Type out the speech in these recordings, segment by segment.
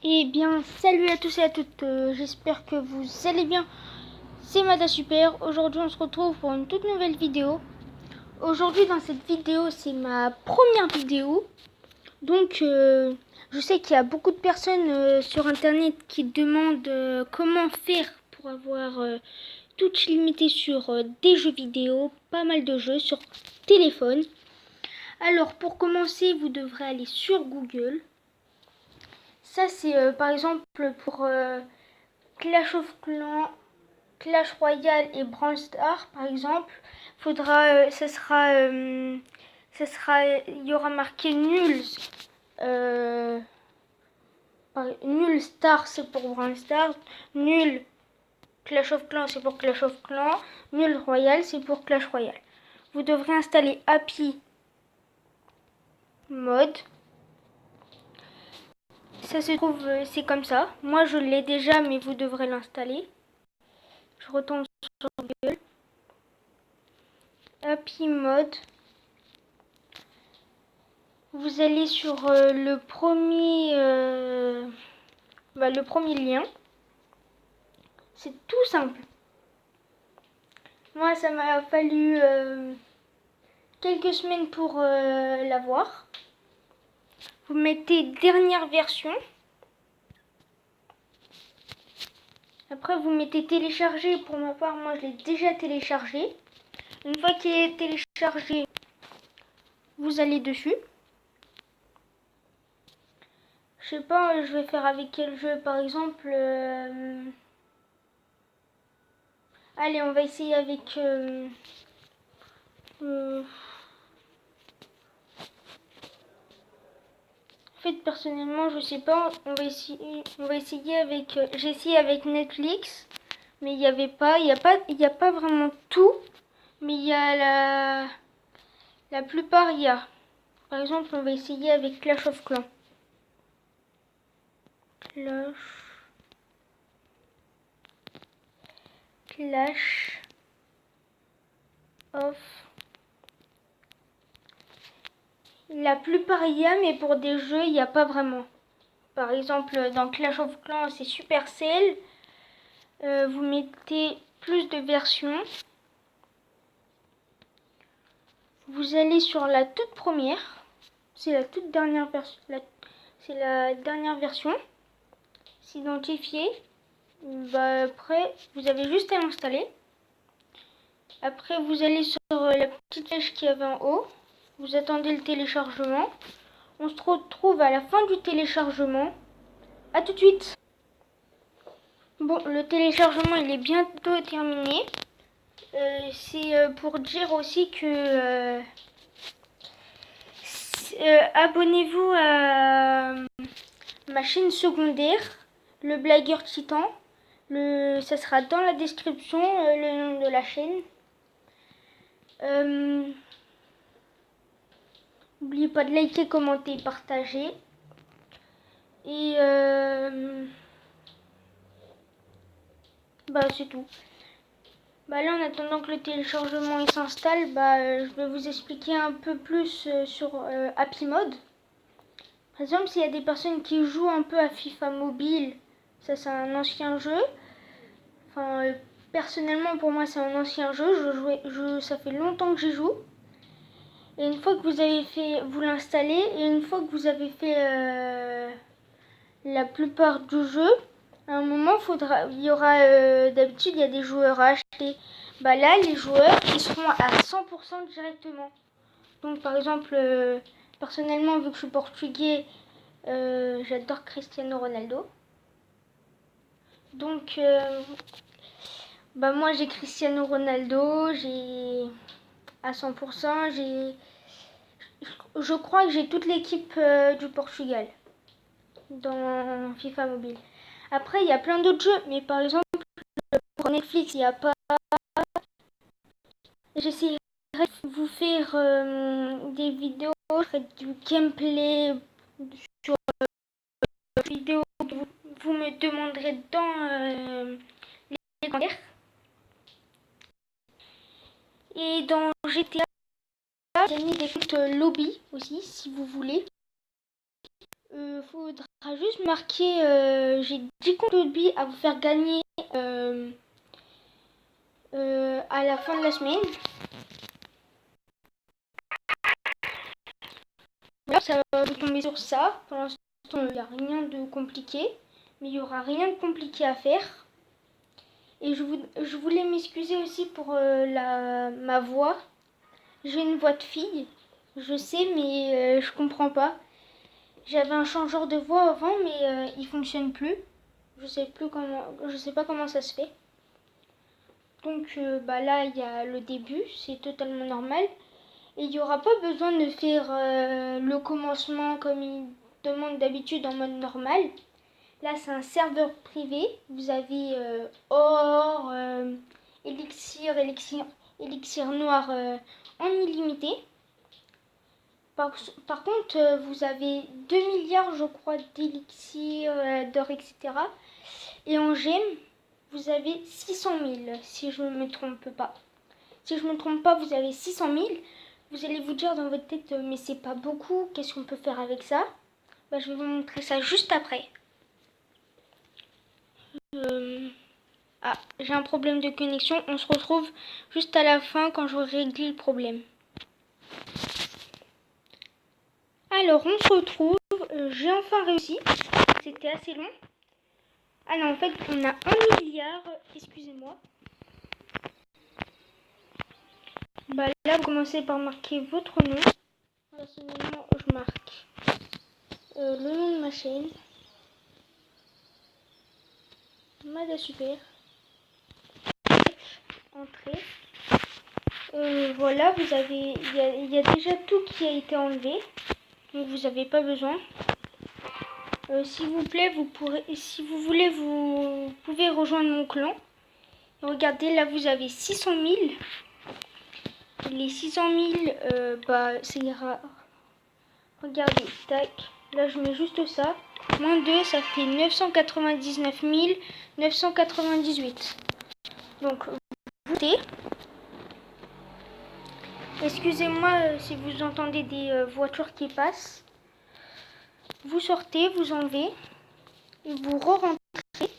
Eh bien, salut à tous et à toutes, j'espère que vous allez bien, c'est Mada Super. Aujourd'hui on se retrouve pour une toute nouvelle vidéo. Aujourd'hui dans cette vidéo, c'est ma première vidéo. Donc je sais qu'il y a beaucoup de personnes sur internet qui demandent comment faire pour avoir touch limité sur des jeux vidéo, pas mal de jeux sur téléphone. Alors pour commencer, vous devrez aller sur Google. Ça c'est par exemple pour Clash of Clans, Clash Royale et Brawl Stars par exemple. Il y aura marqué nul. Nul Star c'est pour Brawl Stars, nul Clash of Clans c'est pour Clash of Clans, nul Royale c'est pour Clash Royale. Vous devrez installer Happy Mode. Ça se trouve, c'est comme ça. Moi je l'ai déjà, mais vous devrez l'installer. Je retombe sur Google. Happy Mode. Vous allez sur le premier lien. C'est tout simple. Moi, ça m'a fallu quelques semaines pour l'avoir. Vous mettez dernière version. Après, vous mettez télécharger. Pour ma part, moi, je l'ai déjà téléchargé. Une fois qu'il est téléchargé, vous allez dessus. Je sais pas, je vais faire avec quel jeu. Par exemple, allez, on va essayer avec... En fait, personnellement, je sais pas. On va essayer avec... J'ai essayé avec Netflix, mais il n'y avait pas... Il y a pas vraiment tout, mais il y a la plupart, il y a. Par exemple, on va essayer avec Clash of Clans. Clash of... La plupart il y a, mais pour des jeux, il n'y a pas vraiment. Par exemple, dans Clash of Clans, c'est Supercell. Vous mettez plus de versions. Vous allez sur la toute première. C'est la toute dernière version. C'est la dernière version. S'identifier. Après, vous avez juste à l'installer. Après, vous allez sur la petite flèche qui avait en haut. Vous attendez le téléchargement. On se retrouve à la fin du téléchargement. A tout de suite. Bon, le téléchargement, il est bientôt terminé. C'est pour dire aussi que abonnez-vous à ma chaîne secondaire, le blagueur titan. Ça sera dans la description, le nom de la chaîne. N'oubliez pas de liker, commenter, partager. Et c'est tout. Là, en attendant que le téléchargement s'installe, je vais vous expliquer un peu plus sur Happy Mode. Par exemple, s'il y a des personnes qui jouent un peu à FIFA Mobile, ça c'est un ancien jeu. Enfin, personnellement, pour moi, c'est un ancien jeu. Ça fait longtemps que j'y joue. Et une fois que vous avez fait, vous l'installez. Et une fois que vous avez fait la plupart du jeu, à un moment, il y aura d'habitude, il y a des joueurs à acheter. Là, les joueurs, ils seront à 100% directement. Donc, par exemple, personnellement, vu que je suis portugais, j'adore Cristiano Ronaldo. Donc, moi, j'ai Cristiano Ronaldo, j'ai à 100%, je crois que j'ai toute l'équipe du Portugal dans FIFA Mobile. Après, il y a plein d'autres jeux, mais par exemple, pour Netflix, il n'y a pas... J'essaierai de vous faire des vidéos, du gameplay sur vidéos que vous me demanderez dans les commentaires. Et dans GTA, gagner des comptes lobby aussi, si vous voulez. faudra juste marquer, j'ai 10 comptes Lobby à vous faire gagner à la fin de la semaine. Voilà, ça va vous tomber sur ça. Pour l'instant, il n'y a rien de compliqué, mais il n'y aura rien de compliqué à faire. Et je voulais m'excuser aussi pour ma voix. J'ai une voix de fille, je sais, mais je comprends pas. J'avais un changeur de voix avant, mais il fonctionne plus. Je sais pas comment ça se fait. Donc là, il y a le début, c'est totalement normal. Et il n'y aura pas besoin de faire le commencement comme il demande d'habitude en mode normal. Là, c'est un serveur privé. Vous avez or, élixir noir en illimité. Par contre, vous avez 2 milliards, je crois, d'élixirs, d'or, etc. Et en gemmes, vous avez 600 000, si je ne me trompe pas. Si je ne me trompe pas, vous avez 600 000. Vous allez vous dire dans votre tête, mais c'est pas beaucoup, qu'est-ce qu'on peut faire avec ça? Je vais vous montrer ça juste après. J'ai un problème de connexion. On se retrouve juste à la fin quand j'aurai réglé le problème. Alors, on se retrouve. J'ai enfin réussi. C'était assez long. Ah non, en fait, on a 1 milliard. Excusez-moi. Là, vous commencez par marquer votre nom. Personnellement, je marque le nom de ma chaîne. Mada Super. Entrée. Voilà, vous avez, il y a déjà tout qui a été enlevé. Donc vous n'avez pas besoin. S'il vous plaît, si vous voulez, vous pouvez rejoindre mon clan. Regardez, là vous avez 600 000. Les 600 000, ça ira. Regardez, tac. Là je mets juste ça. Moins 2, ça fait 999 998. Donc, votez. Excusez-moi si vous entendez des voitures qui passent. Vous sortez, vous enlevez et vous re-rentrez.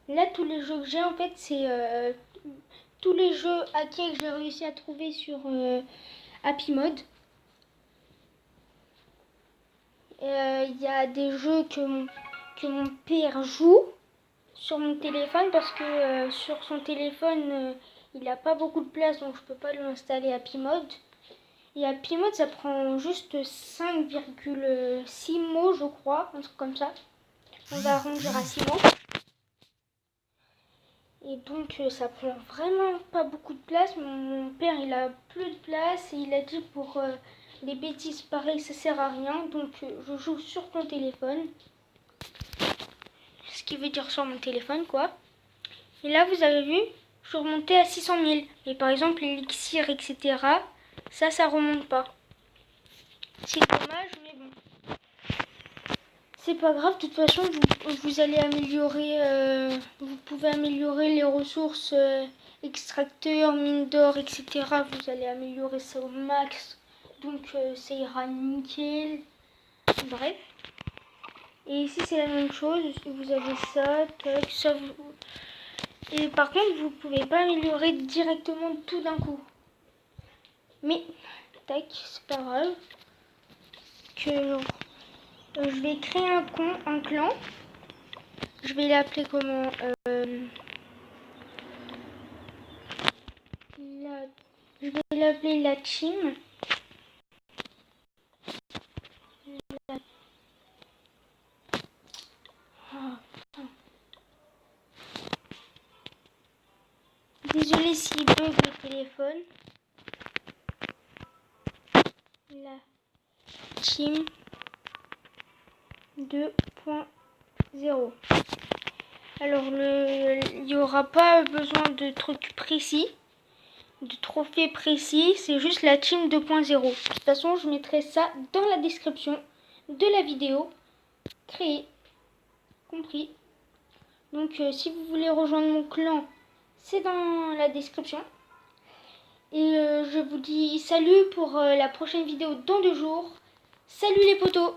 Là, tous les jeux que j'ai, en fait, c'est tous les jeux hackés que j'ai réussi à trouver sur Happy Mode. Il y a des jeux que mon père joue sur mon téléphone parce que sur son téléphone, il n'a pas beaucoup de place, donc je peux pas lui installer Happy Mode. Et Happy Mode, ça prend juste 5,6 mots, je crois, un truc comme ça. On va arrondir à 6 mots. Et donc ça prend vraiment pas beaucoup de place. Mon père il a plus de place et il a dit pour des bêtises pareilles ça sert à rien. Donc je joue sur ton téléphone. Ce qui veut dire sur mon téléphone quoi. Et là vous avez vu, je remontais à 600 000. Et par exemple l'élixir etc. Ça remonte pas. C'est dommage mais bon. C'est pas grave, de toute façon, vous allez améliorer, vous pouvez améliorer les ressources extracteurs, mine d'or, etc. Vous allez améliorer ça au max, donc ça ira nickel. Bref. Et ici, c'est la même chose, vous avez ça, tac, ça. Et par contre, vous pouvez pas améliorer directement tout d'un coup. Mais, tac, c'est pas grave. Je vais créer un clan. Je vais l'appeler comment Je vais l'appeler la team. Désolée s'il bug le téléphone. La team 2.0. Alors il n'y aura pas besoin de trucs précis, de trophées précis, c'est juste la team 2.0. De toute façon, je mettrai ça dans la description de la vidéo. Créée. Compris. Donc si vous voulez rejoindre mon clan, c'est dans la description. Et je vous dis salut pour la prochaine vidéo dans 2 jours. Salut les potos!